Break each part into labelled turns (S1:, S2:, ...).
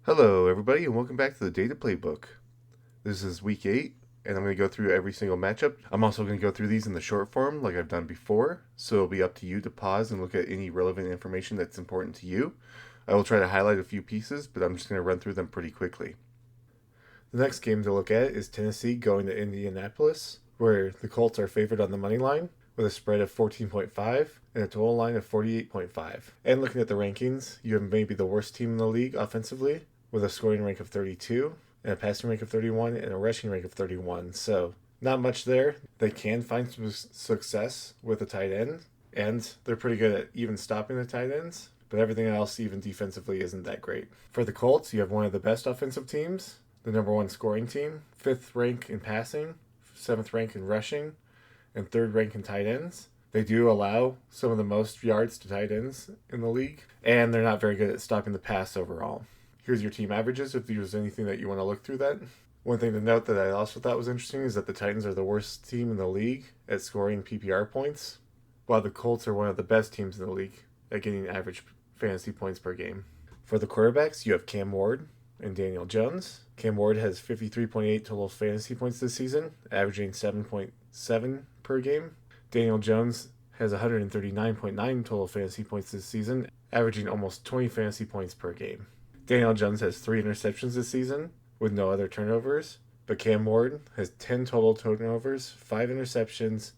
S1: Hello, everybody, and welcome back to the Data Playbook. This is week 8, and I'm going to go through every single matchup. I'm also going to go through these in the short form like I've done before, so it'll be up to you to pause and look at any relevant information that's important to you. I will try to highlight a few pieces, but I'm just going to run through them pretty quickly. The next game to look at is Tennessee going to Indianapolis, where the Colts are favored on the money line with a spread of 14.5 and a total line of 48.5. And looking at the rankings, you have maybe the worst team in the league offensively with a scoring rank of 32 and a passing rank of 31 and a rushing rank of 31. So not much there. They can find some success with a tight end, and they're pretty good at even stopping the tight ends, but everything else, even defensively, isn't that great. For the Colts, you have one of the best offensive teams, the number one scoring team, 5th rank in passing, 7th rank in rushing, and 3rd rank in tight ends. They do allow some of the most yards to tight ends in the league, and they're not very good at stopping the pass overall. Here's your team averages if there's anything that you want to look through that. One thing to note that I also thought was interesting is that the Titans are the worst team in the league at scoring PPR points, while the Colts are one of the best teams in the league at getting average fantasy points per game. For the quarterbacks, you have Cam Ward and Daniel Jones. Cam Ward has 53.8 total fantasy points this season, averaging 7.7 per game. Daniel Jones has 139.9 total fantasy points this season, averaging almost 20 fantasy points per game. Daniel Jones has 3 interceptions this season with no other turnovers, but Cam Ward has 10 total turnovers, 5 interceptions,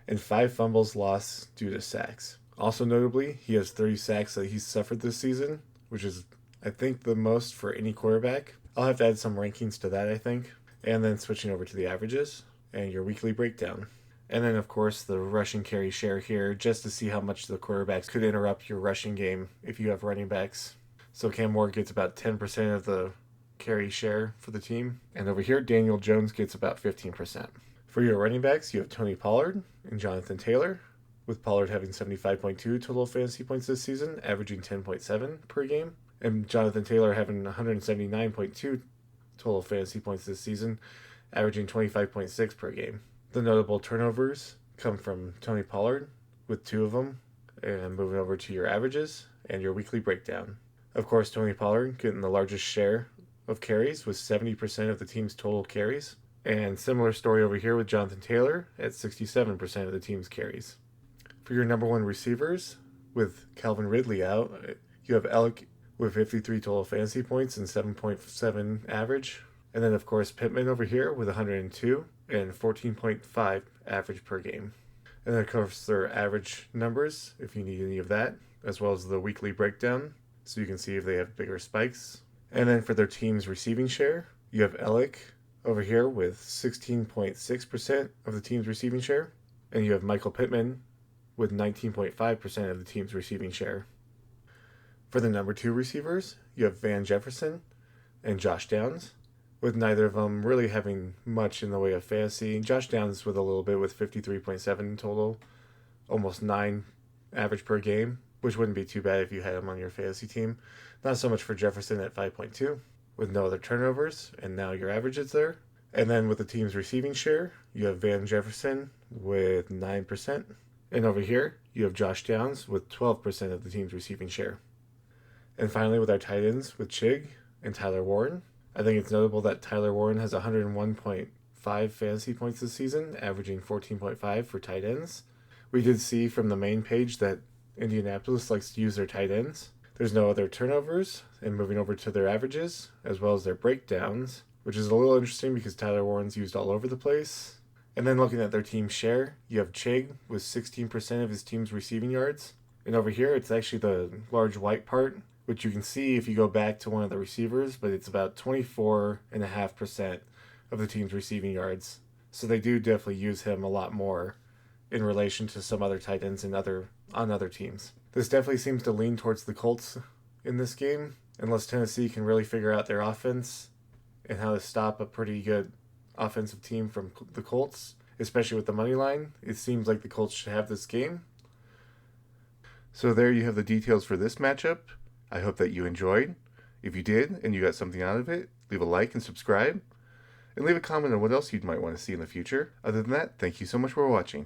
S1: and 5 fumbles lost due to sacks. Also notably, he has 30 sacks that he's suffered this season, which is, I think, the most for any quarterback. I'll have to add some rankings to that, I think. And then switching over to the averages and your weekly breakdown. And then, of course, the rushing carry share here, just to see how much the quarterbacks could interrupt your rushing game if you have running backs. So Cam Ward gets about 10% of the carry share for the team. And over here, Daniel Jones gets about 15%. For your running backs, you have Tony Pollard and Jonathan Taylor, with Pollard having 75.2 total fantasy points this season, averaging 10.7 per game, and Jonathan Taylor having 179.2 total fantasy points this season, averaging 25.6 per game. The notable turnovers come from Tony Pollard, with 2 of them, and moving over to your averages and your weekly breakdown. Of course, Tony Pollard getting the largest share of carries with 70% of the team's total carries, and similar story over here with Jonathan Taylor at 67% of the team's carries. For your number one receivers, with Calvin Ridley out, you have Alec with 53 total fantasy points and 7.7 average. And then, of course, Pittman over here with 102 and 14.5 average per game. And then, of course, their average numbers, if you need any of that, as well as the weekly breakdown, so you can see if they have bigger spikes. And then for their team's receiving share, you have Alec over here with 16.6% of the team's receiving share. And you have Michael Pittman with 19.5% of the team's receiving share. For the number 2 receivers, you have Van Jefferson and Josh Downs, with neither of them really having much in the way of fantasy. Josh Downs with a little bit with 53.7 total, almost 9 average per game, which wouldn't be too bad if you had him on your fantasy team. Not so much for Jefferson at 5.2, with no other turnovers, and now your average is there. And then with the team's receiving share, you have Van Jefferson with 9%. And over here, you have Josh Downs with 12% of the team's receiving share. And finally, with our tight ends, with Chig and Tyler Warren, I think it's notable that Tyler Warren has 101.5 fantasy points this season, averaging 14.5 for tight ends. We did see from the main page that Indianapolis likes to use their tight ends. There's no other turnovers, and moving over to their averages, as well as their breakdowns, which is a little interesting because Tyler Warren's used all over the place. And then looking at their team share, you have Chig with 16% of his team's receiving yards. And over here, it's actually the large white part, which you can see if you go back to one of the receivers, but it's about 24.5% of the team's receiving yards. So they do definitely use him a lot more in relation to some other tight ends on other teams. This definitely seems to lean towards the Colts in this game, unless Tennessee can really figure out their offense and how to stop a pretty good offensive team from the Colts, especially with the money line. It seems like the Colts should have this game. So there you have the details for this matchup. I hope that you enjoyed. If you did and you got something out of it, leave a like and subscribe. And leave a comment on what else you might want to see in the future. Other than that, thank you so much for watching.